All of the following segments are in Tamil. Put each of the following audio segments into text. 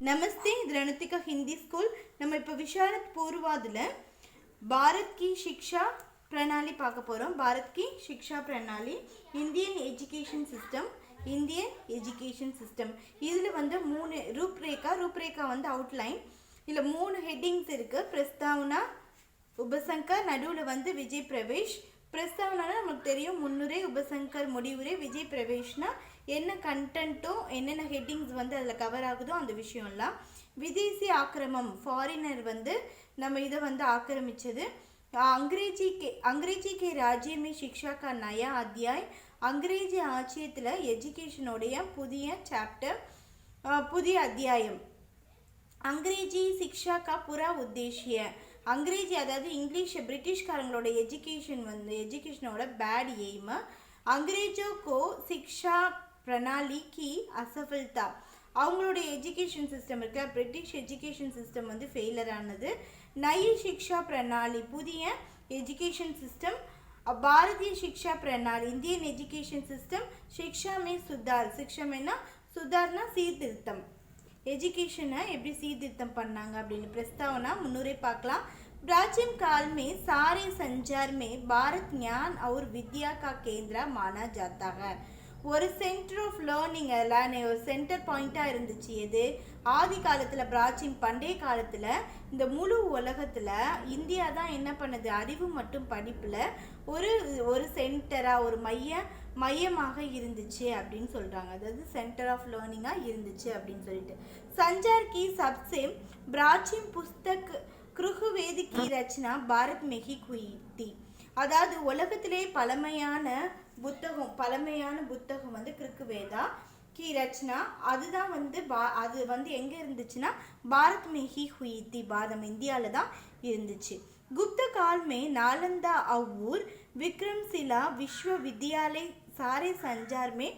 नमस्ते रणतिका हिंदी स्कूल நம்ம இப்போ விஷாரத் பூர்வாதுல भारत की शिक्षा प्रणाली பார்க்க போறோம். भारत की शिक्षा प्रणाली इंडियन एजुकेशन सिस्टम இதுல வந்து மூணு ரூப்ரேகா வந்து அவுட்லைன். இதுல மூணு ஹெட்டிங்ஸ் இருக்கு. பிரஸ்தாவனா, உபசங்கர், நடுவுல வந்து விஜய் பிரவேஷ். பிரஸ்தாவனா நமக்கு தெரியும், முன்னுரை, உபசங்கர், முடிவுரை. விஜய் பிரவேஷ்னா என்ன கண்டென்ட்டோ என்னென்ன ஹெட்டிங்ஸ் வந்து அதில் கவர் ஆகுதோ அந்த விஷயம்லாம். விதேசி ஆக்கிரமம், ஃபாரினர் வந்து நம்ம இதை வந்து ஆக்கிரமிச்சது. अंग्रेजी के राज्य में शिक्षा का नया अध्याय. अंग्रेजी ஆட்சியத்தில் எஜுகேஷனுடைய புதிய சாப்டர், புதிய அத்தியாயம். अंग्रेजी शिक्षा का पूरा उद्देश्य. अंग्रेजी அதாவது இங்கிலீஷ் பிரிட்டிஷ்காரங்களோட எஜுகேஷனோட பேட் எய்ம். अंग्रेजों को शिक्षा प्रणाली की असफलता. அவங்களுடைய எஜுகேஷன் சிஸ்டம் இருக்க பிரிட்டிஷ் எஜுகேஷன் சிஸ்டம் வந்து ஃபெயிலர் ஆனது. நயி शिक्षा प्रणाली புதிய எஜுகேஷன் சிஸ்டம். பாரதிய शिक्षा प्रणाली இந்தியன் எஜுகேஷன் சிஸ்டம். शिक्षा में सुधार. शिक्षा में सुधारना சீர்திருத்தம். एजुकेशन எப்படி சீர்திருத்தம் பண்ணாங்க அப்படின்னு प्रस्तावना முன்னுரை பார்க்கலாம். प्राचीन काल में सारे संचार में भारत ज्ञान और विद्या का केंद्र माना जाता है. ஒரு சென்டர் ஆஃப் லேர்னிங், ஒரு சென்டர் பாயிண்டாக இருந்துச்சு. எது ஆதி காலத்தில், பிராச்சீன் பண்டைய காலத்தில் இந்த முழு உலகத்தில் இந்தியா தான் என்ன பண்ணுது, அறிவு மற்றும் படிப்பில் ஒரு சென்டராக, ஒரு மையமாக இருந்துச்சு அப்படின்னு சொல்கிறாங்க. அதாவது சென்டர் ஆஃப் லேர்னிங்காக இருந்துச்சு அப்படின்னு சொல்லிட்டு. சஞ்சார் கி சப்சே பிராச்சீன் புஸ்தக் கிருகுவேद की रचना भारत में ही हुई थी. அதாவது உலகத்திலே பழமையான புத்தகம் வந்து கிருக்குவேதா கி ரச்சனா. அதுதான் வந்து அது வந்து எங்கே இருந்துச்சுன்னா பாரத் में ही हुई थी. பாரதம் இந்தியாவில் தான் இருந்துச்சு. गुप्त काल में नालंदा और विक्रमशिला विश्वविद्यालय सारे संचार में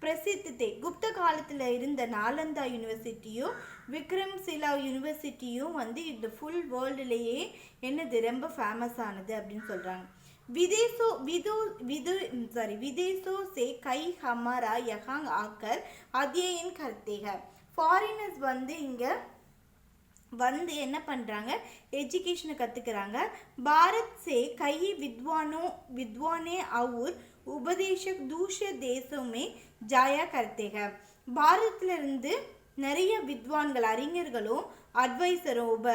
प्रसिद्ध थे. गुप्त காலத்தில் இருந்த நாலந்தா யூனிவர்சிட்டியும் விக்ரம்சிலா யூனிவர்சிட்டியும் வந்து இந்த ஃபுல் வேர்ல்டுலேயே என்னது ரொம்ப ஃபேமஸ் ஆனது அப்படின்னு சொல்கிறாங்க. विदेशों से कई हमारा यहाँ आकर अध्ययन करते हैं. ஃபாரினர்ஸ் வந்து இங்கே வந்து என்ன பண்ணுறாங்க, எஜுகேஷனை கற்றுக்கிறாங்க. பாரத் से कई विद्वानों और उपदेशक दूसरे देशों में जाया करते हैं. பாரத்லேருந்து நிறைய வித்வான்கள், அறிஞர்களும் அட்வைசரும்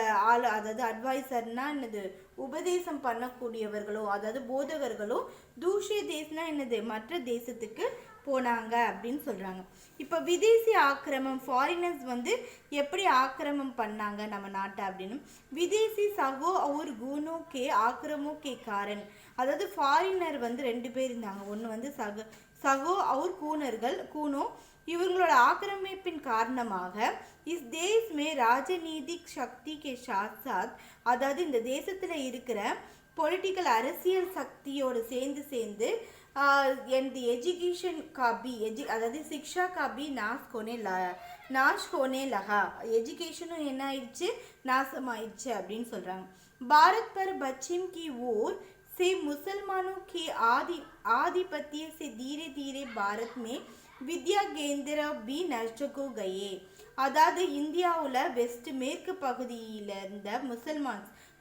அதாவது அட்வைசர்னா என்னது, உபதேசம் பண்ணக்கூடியவர்களோ அதாவது போதகர்களோ, தூஷிய தேசம்னா என்னது, மற்ற தேசத்துக்கு போனாங்க அப்படின்னு சொல்கிறாங்க. இப்போ விதேசி ஆக்கிரமம், ஃபாரினர்ஸ் வந்து எப்படி ஆக்கிரமம் பண்ணாங்க நம்ம நாட்டை அப்படின்னு. விதேசி சகோ और गुणों के आक्रमों के कारण. அதாவது ஃபாரினர் வந்து ரெண்டு பேர் இருந்தாங்க. ஒன்று வந்து சகோ और கூனோ. இவங்களோட ஆக்கிரமிப்பின் காரணமாக இஸ் தேஸ் மே ராஜநீதிக் சக்தி கே சாத் சாத், அதாவது இந்த தேசத்தில் இருக்கிற பொலிட்டிக்கல் அரசியல் சக்தியோடு சேர்ந்து எந்த எஜுகேஷன் காபி அதாவது சிக்ஷா காபி நாஷ் கோனே லகா, எஜுகேஷனும் என்ன ஆயிடுச்சு, நாசமாயிடுச்சு அப்படின்னு சொல்கிறாங்க. பாரத் பர் பச்சிம் கி ஓர் से मुसलमानों के आधिपत्य से धीरे धीरे भारत में विद्या केंद्र भी नष्ट हो गए. அதாவது இந்தியாவில் வெஸ்ட் மேற்கு பகுதியில் இருந்த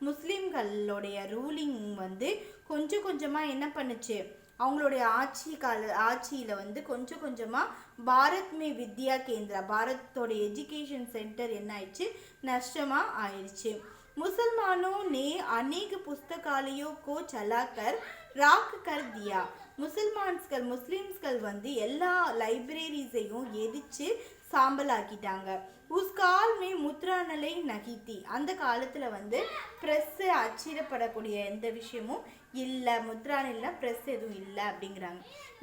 முஸ்லீம்களுடைய ரூலிங் வந்து கொஞ்சம் கொஞ்சமாக என்ன பண்ணுச்சு, அவங்களுடைய ஆட்சியில் வந்து கொஞ்சம் கொஞ்சமாக பாரத் மே வித்யா கேந்திரா, பாரத்தோட எஜுகேஷன் சென்டர் என்ன ஆயிடுச்சு, நஷ்டமாக ஆயிடுச்சு. मुसलमानों ने अनेक पुस्तकालयों को चलाकर राख कर दिया. முஸ்லிம்ஸ்கள் வந்து எல்லா லைப்ரரிஸையும் எரிச்சு சாம்பலாக்கிட்டாங்க. உஸ் கால் மே முத்ரானலை நகித்தி, அந்த காலத்தில் வந்து ப்ரெஸ்ஸு அச்சிடப்படக்கூடிய எந்த விஷயமும் இல்லை, முத்ரானில்னா ப்ரெஸ் எதுவும் இல்லை அப்படிங்கிறாங்க.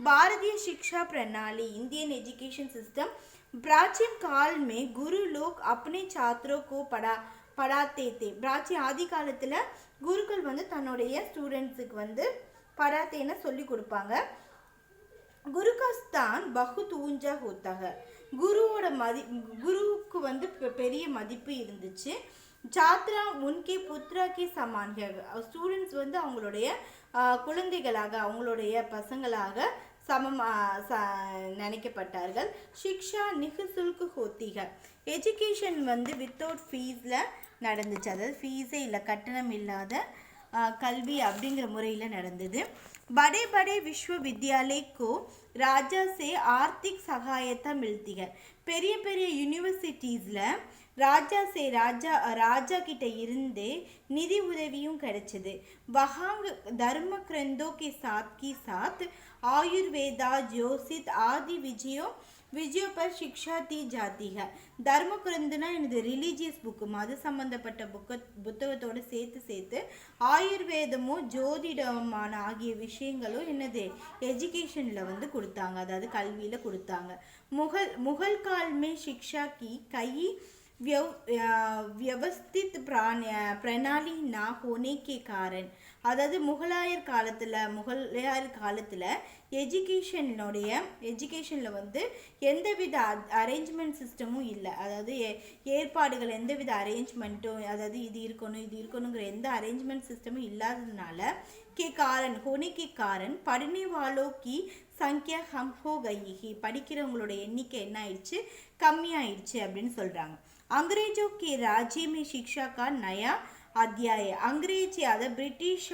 பாரதிய शिक्षा प्रणाली इंडियन एजुकेशन सिस्टम. प्राचीन काल में गुरु लोग अपने छात्रों को படாத்தே. பிராச்சி ஆதி காலத்தில் குருக்கள் வந்து தன்னுடைய ஸ்டூடெண்ட்ஸுக்கு வந்து படாத்தேன்னு சொல்லி கொடுப்பாங்க. குரு का स्थान बहुत ऊंचा होता है. குருவுக்கு வந்து பெரிய மதிப்பு இருந்துச்சு. சாத்ரா உன்கே புத்ரா கி சமான். ஸ்டூடெண்ட்ஸ் வந்து அவங்களுடைய குழந்தைகளாக, அவங்களுடைய பசங்களாக நினைக்கப்பட்டார்கள். சிக்ஷா நிகுசுல்கு ஹோத்திக, எஜுகேஷன் வந்து வித்தவுட் ஃபீஸில் நடந்துச்சு. அதாவது ஃபீஸே இல்லை, கட்டணம் இல்லாத கல்வி அப்படிங்கிற முறையில் நடந்தது. बड़े बड़े विश्वविद्यालय को राजा से आर्थिक सहायता मिलती है. பெரிய பெரிய யூனிவர்சிட்டிஸில் ராஜா கிட்ட இருந்து நிதி உதவியும் கிடைச்சது. वहाँ धर्म ग्रंथों के साथ आयुर्वेदा ज्योतिष आदि विजयों पर शिक्षा दी जाती है. தர்ம கிரந்தனா எனது ரிலீஜியஸ் புக்கு, மத சம்பந்தப்பட்ட புத்தகத்தோடு சேர்த்து ஆயுர்வேதமும் ஜோதிடமான ஆகிய விஷயங்களும் என்னது எஜுகேஷனில் வந்து கொடுத்தாங்க, அதாவது கல்வியில் கொடுத்தாங்க. முகல் கால் மே शिक्षा की कई व्यवस्थित प्रणाली ना होने के कारण, அதாவது முகலாயர் காலத்தில் எஜுகேஷனில் வந்து எந்தவித அரேஞ்ச்மெண்ட் சிஸ்டமும் இல்லை. அதாவது ஏற்பாடுகள் எந்தவித அரேஞ்ச்மெண்ட்டும், அதாவது இது இருக்கணுங்கிற எந்த அரேஞ்ச்மெண்ட் சிஸ்டமும் இல்லாததுனால होने के कारण पढ़ने वालों की संख्या कम हो गई है, படிக்கிறவங்களோட எண்ணிக்கை என்ன ஆயிடுச்சு, கம்மியாயிடுச்சு அப்படின்னு சொல்றாங்க. अंग्रेजों के राज्य में शिक्षा का नया अध्याय, अंग्रेजी அதாவது பிரிட்டிஷ்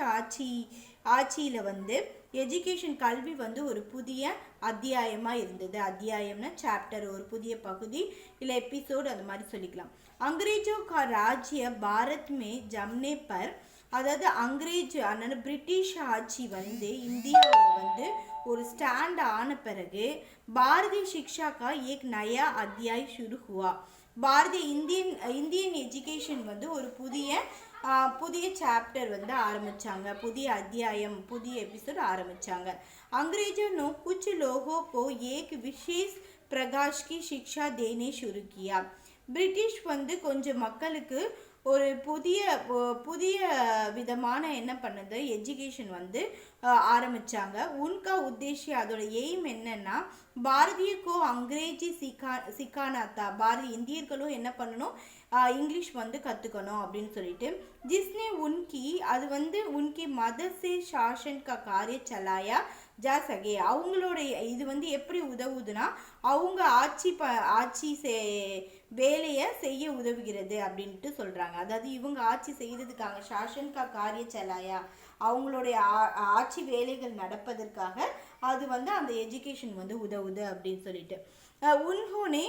ஆட்சியில் வந்து எஜுகேஷன் கல்வி வந்து ஒரு புதிய அத்தியாயமாக இருந்தது. அத்தியாயம்னா சாப்டர், ஒரு புதிய பகுதி இல்லை எபிசோடு, அந்த மாதிரி சொல்லிக்கலாம். अंग्रेजों का राज्य भारत में जमने पर, அதாவது அதனால பிரிட்டிஷ் ஆட்சி வந்து இந்தியாவில் வந்து ஒரு ஸ்டாண்ட் ஆன பிறகு பாரதிய சிக்ஷா கா ஏக் நயா அத்தியாய் शुरू हुआ. பாரதிய இந்தியன் எஜுகேஷன் வந்து ஒரு புதிய சாப்டர் வந்து ஆரம்பிச்சாங்க, புதிய அத்தியாயம், புதிய எபிசோட் ஆரம்பிச்சாங்க. अंग्रेजों ने कुछ लोगों को एक विशेष प्रकाश की शिक्षा देने शुरू किया. பிரிட்டிஷ் வந்து கொஞ்சம் மக்களுக்கு ஒரு புதிய விதமான என்ன பண்ணுது, எஜுகேஷன் வந்து ஆரம்பிச்சாங்க. உன்கா உத்தேசியம், அதோட எய்ம் என்னன்னா பாரதியக்கோ அங்கிரேஜி சிக்கானாத்தா, பாரதிய இந்தியர்களும் என்ன பண்ணணும், இங்கிலீஷ் வந்து கற்றுக்கணும் அப்படின்னு சொல்லிட்டு. ஜிஸ்னே அது வந்து உன்கி மதசே சாசன் கா காரிய சலாயா ஜா சகே, அவங்களோட இது வந்து எப்படி உதவுதுன்னா அவங்க ஆட்சி வேலையை செய்ய உதவுகிறது அப்படின்ட்டு சொல்கிறாங்க. அதாவது இவங்க ஆட்சி செய்கிறதுக்காக சாசன் கா காரிய சலாயா, அவங்களுடைய ஆட்சி வேலைகள் நடப்பதற்காக அது வந்து அந்த எஜுகேஷன் வந்து உதவுது அப்படின்னு சொல்லிட்டு. உன்ஹோனே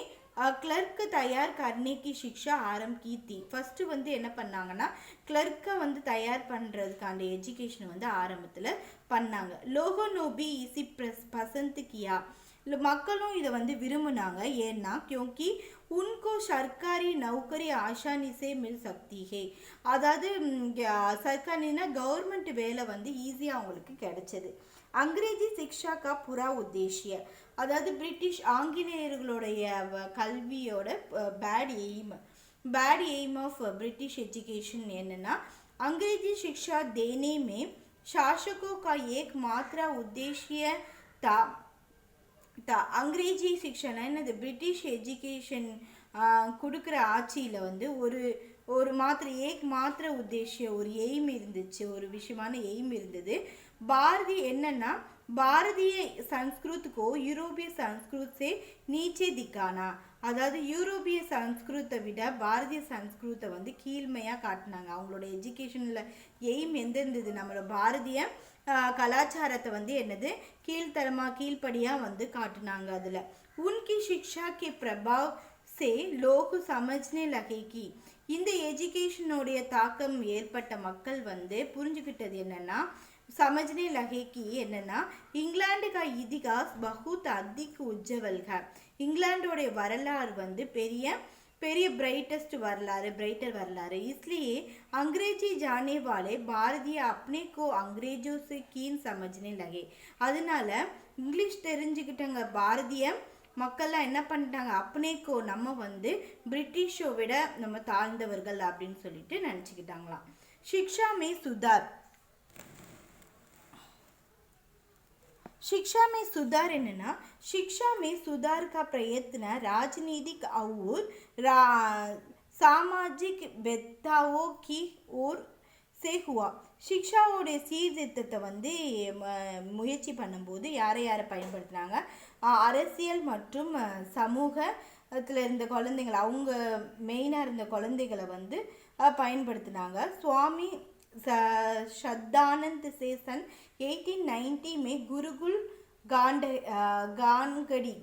கிளர்க்கு தயார் கர்னேக்கி சிக்ஷா ஆரம் கீர்த்தி, ஃபஸ்ட்டு வந்து என்ன பண்ணாங்கன்னா கிளர்க்கை வந்து தயார் பண்ணுறதுக்கான எஜுகேஷன் வந்து ஆரம்பத்தில் பண்ணாங்க. லோகோ நோபி இசி பசந்த் கியா, இல்லை மக்களும் இதை வந்து விரும்பினாங்க. ஏன்னா क्योंकि उनको सरकारी नौकरी आसानी से मिल सकती है, அதாவது சர்க்காரினா கவர்மெண்ட் வேலை வந்து ஈஸியாக அவங்களுக்கு கிடைச்சது. அங்கிரேஜி சிக்ஷா கா புரா உத்தேசிய, அதாவது பிரிட்டிஷ் ஆங்கிலேயர்களுடைய கல்வியோட bad aim of British education என்னன்னா अंग्रेजी शिक्षा देने में शासकों का एकमात्र उद्देश्य था. अंग्रेजी शिक्षण என்னது, பிரிட்டிஷ் எஜுகேஷன் கொடுக்குற ஆட்சியில் வந்து ஒரு மாத்திர உத்தேசியம், ஒரு எய்ம் இருந்துச்சு, ஒரு விஷயமான எய்ம் இருந்தது. என்னன்னா பாரதிய சன்ஸ்கிருத்துக்கோ யூரோப்பிய சன்ஸ்கிருத் சே நீச்சே திக்கானா, அதாவது யூரோப்பிய சன்ஸ்கிருத்தை விட பாரதிய சன்ஸ்கிருத்தை வந்து கீழ்மையாக காட்டினாங்க. அவங்களோட எஜுகேஷனில் எய்ம் எந்த இருந்தது, நம்மளோட பாரதிய கலாச்சாரத்தை வந்து என்னது கீழ்ப்படியாக வந்து காட்டினாங்க. அதில் உன்கி சிக்ஷா கே பிரபாவ் சே லோகு சமஜ்னே லகேகி, இந்த எஜுகேஷனுடைய தாக்கம் ஏற்பட்ட மக்கள் வந்து புரிஞ்சுக்கிட்டது என்னன்னா समझने लगे कि என்னன்னா इंग्लैंड का इतिहास बहुत अधिक उज्जवल है, इंग्लैंडோடைய வரலாறு வந்து பெரிய ब्राइटर வரலாறு. इसलिए अंग्रेजी जाने वाले भारतीय अपने को अंग्रेजों से कीन समझने लगे, அதனால இங்கிலீஷ் தெரிஞ்சுக்கிட்டங்க பாரதிய மக்கள்லாம் என்ன பண்ணிட்டாங்க, அப்பனேக்கோ நம்ம வந்து பிரிட்டிஷை விட நம்ம தாழ்ந்தவர்கள் அப்படின்னு சொல்லிட்டு நினச்சிக்கிட்டாங்களாம். शिक्षा में सुधार என்னன்னா शिक्षा में सुधार का प्रयत्न राजनीतिक और सामाजिक भेदभावों की ओर சேகுவா சிக்ஷாவோடைய சீர்திருத்தத்தை வந்து முயற்சி பண்ணும்போது யாரை பயன்படுத்தினாங்க? அரசியல் மற்றும் சமூகத்தில் இருந்த குழந்தைங்களை, அவங்க மெயினாக இருந்த குழந்தைகளை வந்து பயன்படுத்தினாங்க. சுவாமி சத்தானந்த் से सन 1890 में गुरुकुल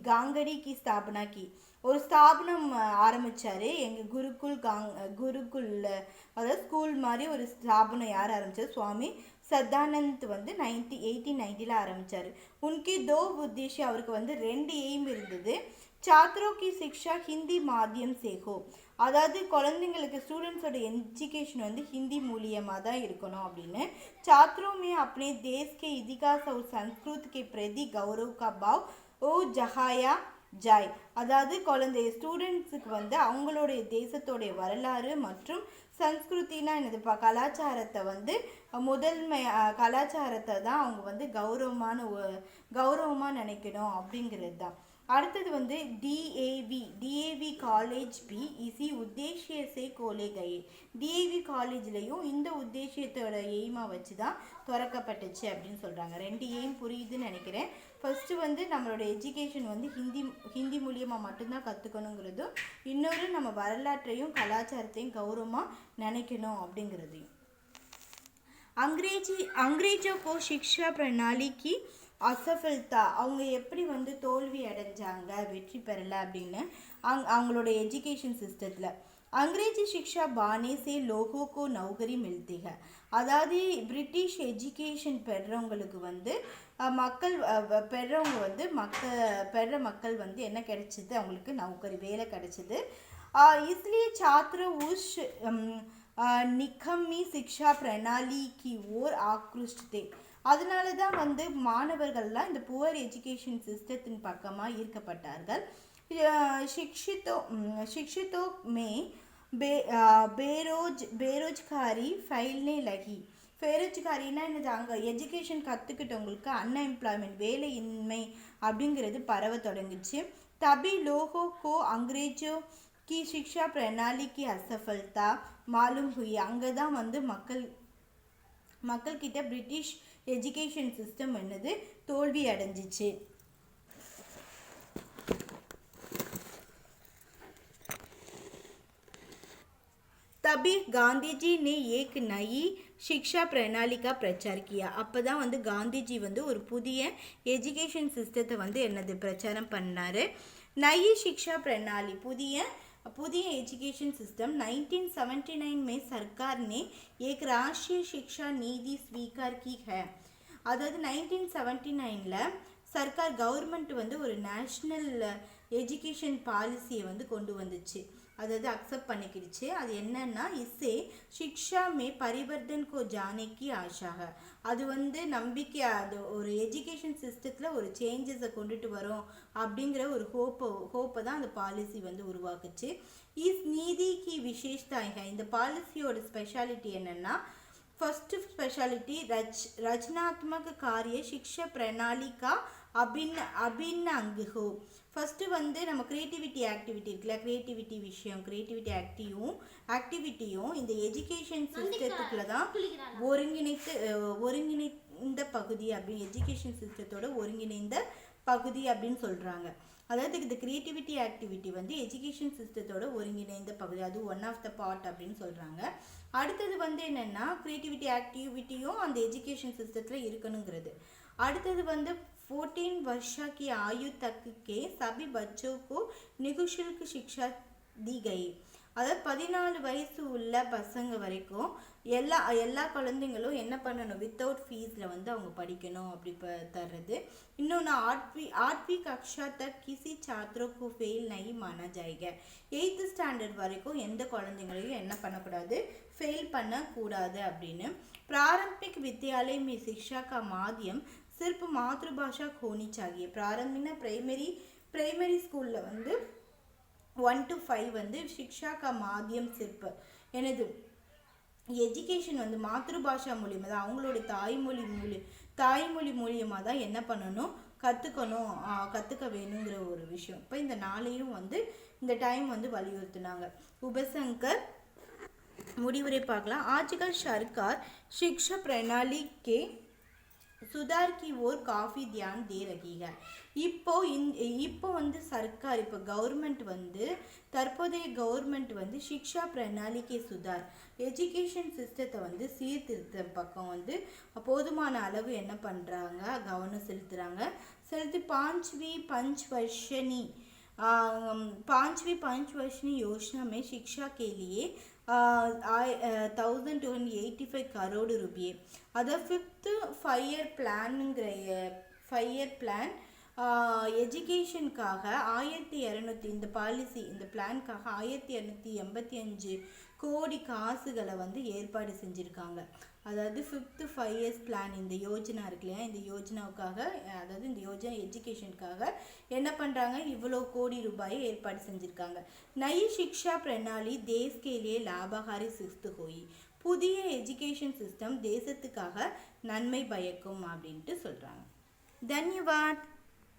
गांगड़ी की स्थापना की. ஒரு ஸ்தாபனம் ஆரம்பித்தார். எங்கள் குருகுல் அதாவது ஸ்கூல் மாதிரி ஒரு ஸ்தாபனம் யார் ஆரம்பித்தார்? சுவாமி சத்தானந்த் வந்து 1890 ஆரம்பித்தார். உனக்கு தோ உத்தேஷம், அவருக்கு வந்து 2 எய்ம் இருந்தது. छात्रों की शिक्षा हिंदी माध्यम से हो, அதாவது குழந்தைங்களுக்கு ஸ்டூடெண்ட்ஸோட எஜுகேஷன் வந்து ஹிந்தி மூலியமாக தான் இருக்கணும் அப்படின்னு. छात्रों में अपने देश के इतिहास और संस्कृति के प्रति गौरव का भाव ओ जगाया जाए. அதாவது குழந்தை ஸ்டூடெண்ட்ஸுக்கு வந்து அவங்களுடைய தேசத்தோடைய வரலாறு மற்றும் சன்ஸ்கிருத்தினா என்னதுப்பா, கலாச்சாரத்தை வந்து கலாச்சாரத்தை தான் அவங்க வந்து கௌரவமாக நினைக்கணும் அப்படிங்கிறது தான். அடுத்தது வந்து டிஏவி காலேஜ் பி இசி உத்தேசியத்தை கோலே கயே. டிஏவி காலேஜ்லேயும் இந்த உத்தேசியத்தோட எய்மாக வச்சு தான் திறக்கப்பட்டுச்சு அப்படின்னு சொல்கிறாங்க. 2 எய்ம் புரியுதுன்னு நினைக்கிறேன். ஃபஸ்ட்டு வந்து நம்மளோட எஜுகேஷன் வந்து ஹிந்தி மூலியமாக மட்டும்தான் கற்றுக்கணுங்கிறதும், இன்னொரு நம்ம வரலாற்றையும் கலாச்சாரத்தையும் கௌரவமாக நினைக்கணும் அப்படிங்கிறதையும். अंग्रेजों को शिक्षा प्रणाली की असफलता, அவங்க எப்படி வந்து தோல்வி அடைஞ்சாங்க, வெற்றி பெறலை அப்படின்னு அவங்களோட எஜுகேஷன் சிஸ்டத்தில். अंग्रेजी शिक्षा बाने से लोगों को नौकरी मिलती है. அதாவது பிரிட்டிஷ் எஜுகேஷன் பெறவங்களுக்கு வந்து மக்கள் வந்து என்ன கிடைச்சிது, அவங்களுக்கு நௌக்கரி வேலை கிடைச்சிது. इसलिए छात्र उस निकम्मी शिक्षा प्रणाली की ओर आकृष्ट थे. அதனால தான் வந்து மாணவர்கள்லாம் இந்த புவர் எஜுகேஷன் சிஸ்டத்தின் பக்கமாக ஈர்க்கப்பட்டார்கள். शिक्षितों में बेरोजगारी फैलने लगी. बेरोजगारीனா என்னது, அங்கே எஜுகேஷன் கற்றுக்கிட்டவங்களுக்கு அன்எம்ப்ளாய்மெண்ட், வேலையின்மை அப்படிங்கிறது பரவ தொடங்குச்சு. तभी लोगों को अंग्रेजों की शिक्षा प्रणाली की असफलता मालूम हुई. அங்கே தான் வந்து மக்கள்கிட்ட பிரிட்டிஷ் எஜுகேஷன் சிஸ்டம் என்னது தோல்வி அடைஞ்சிச்சு. तभी गांधी जी ने एक नई शिक्षा प्रणाली का प्रचार किया. அப்போ தான் வந்து காந்திஜி வந்து ஒரு புதிய எஜுகேஷன் சிஸ்டத்தை வந்து என்னது பிரச்சாரம் பண்ணார். नई शिक्षा प्रणाली पुदिय एजुकेशन सिस्टम 1979 में सरकार ने एक राष्ट्रीय शिक्षा नीति स्वीकार की है. अதாவது 1979 சர்க்கார் கவர்மெண்ட் வந்து ஒரு நேஷ்னல் எஜுகேஷன் பாலிசியை வந்து கொண்டு வந்துச்சு, அதாவது அக்செப்ட் பண்ணிக்கிடுச்சு. அது என்னன்னா, இஸ்ஸே शिक्षा में परिवर्तन को जाने की आशा है. அது வந்து நம்பிக்கை, அது ஒரு எஜுகேஷன் சிஸ்டத்தில் ஒரு சேஞ்சஸை கொண்டுட்டு வரும் அப்படிங்கிற ஒரு ஹோப்பை தான் அந்த பாலிசி வந்து உருவாக்குச்சு. இஸ் நீதி கி விசேஷதாங்க, இந்த பாலிசியோட ஸ்பெஷாலிட்டி என்னென்னா, फर्स्ट स्पेशलिटी रचनात्मक कार्य शिक्षा प्रणाली का अभिन्न अंग हो. ஃபஸ்ட்டு வந்து நம்ம க்ரியேட்டிவிட்டி ஆக்டிவிட்டி இருக்குல்ல, க்ரியேட்டிவிட்டி ஆக்டிவிட்டியும் இந்த எஜுகேஷன் சிஸ்டத்துக்குள்ள தான் ஒருங்கிணைந்த பகுதி அப்படின்னு, எஜுகேஷன் சிஸ்டத்தோட ஒருங்கிணைந்த பகுதி அப்படின்னு சொல்கிறாங்க. அதாவது இந்த க்ரியேட்டிவிட்டி ஆக்டிவிட்டி வந்து எஜுகேஷன் சிஸ்டத்தோட ஒருங்கிணைந்த பகுதி, அது ஒன் ஆஃப் த பார்ட் அப்படின்னு சொல்கிறாங்க. அடுத்தது வந்து என்னென்னா, க்ரியேட்டிவிட்டி ஆக்டிவிட்டியும் அந்த எஜுகேஷன் சிஸ்டத்தில் இருக்கணுங்கிறது. அடுத்தது வந்து 14 वर्ष की आयु तक के सभी बच्चों को निःशुल्क शिक्षा दी गई. அதாவது 14 வயசு உள்ள பசங்க வரைக்கும் எல்லா குழந்தைங்களும் என்ன பண்ணணும், வித்தவுட் ஃபீஸில் வந்து அவங்க படிக்கணும் அப்படி தர்றது. இன்னொன்று आठवीं कक्षा तक किसी छात्रों को फेल नहीं माना जाएगा. 8th ஸ்டாண்டர்ட் வரைக்கும் எந்த குழந்தைங்களையும் என்ன பண்ணக்கூடாது, ஃபெயில் பண்ணக்கூடாது அப்படின்னு. प्रारंभिक विद्यालय में शिक्षा का माध्यम सिर्फ मातृभाषा होनी चाहिए. प्रारंभिक प्राइमरी स्कूलिல் வந்து 1 to 5 வந்து शिक्षा का माध्यम सिर्फ என்னது எஜுகேஷன் வந்து மாத்ருபாஷா மூலியமாக தான், அவங்களோட தாய்மொழி மூலியமாக தான் என்ன பண்ணணும், கற்றுக்க வேணுங்கிற ஒரு விஷயம். இப்போ இந்த நாளையும் வந்து இந்த டைம் வந்து வலியுறுத்தினாங்க. உபசங்கர் முடிவுரை பார்க்கலாம். आजकल सरकार शिक्षा प्रणाली के सुधार की ओर काफ़ी ध्यान दे रही है. இப்போ வந்து சர்க்கார் இப்போ கவர்மெண்ட் வந்து தற்போதைய கவர்மெண்ட் வந்து சிக்ஷா பிரணாலிக்கே சுதார் எஜுகேஷன் சிஸ்டத்தை வந்து சீர்திருத்த பக்கம் வந்து போதுமான அளவு என்ன பண்ணுறாங்க, கவனம் செலுத்தி पांचवी पंचवर्षीय योजना में शिक्षा के लिए 1285 करोड़ रुपये अदा फिफ्थ 5 year प्लानங்கிற 5 year प्लान எஜுகேஷனுக்காக 1200 இந்த பாலிசி இந்த பிளான்காக 1285 கோடி காசுகளை வந்து ஏற்பாடு செஞ்சுருக்காங்க. அதாவது 5th 5 years பிளான் இந்த யோஜனா இருக்கு இல்லையா, இந்த யோஜனாவுக்காக அதாவது இந்த யோஜனா எஜுகேஷனுக்காக என்ன பண்ணுறாங்க, இவ்வளோ கோடி ரூபாயை ஏற்பாடு செஞ்சுருக்காங்க. நயி சிக்ஷா பிரணாலி தேஸ் கே லியே லாபகாரி சிஸ்து ஹோயி, புதிய எஜுகேஷன் சிஸ்டம் தேசத்துக்காக நன்மை பயக்கும் அப்படின்ட்டு சொல்கிறாங்க. தன்யவாத்.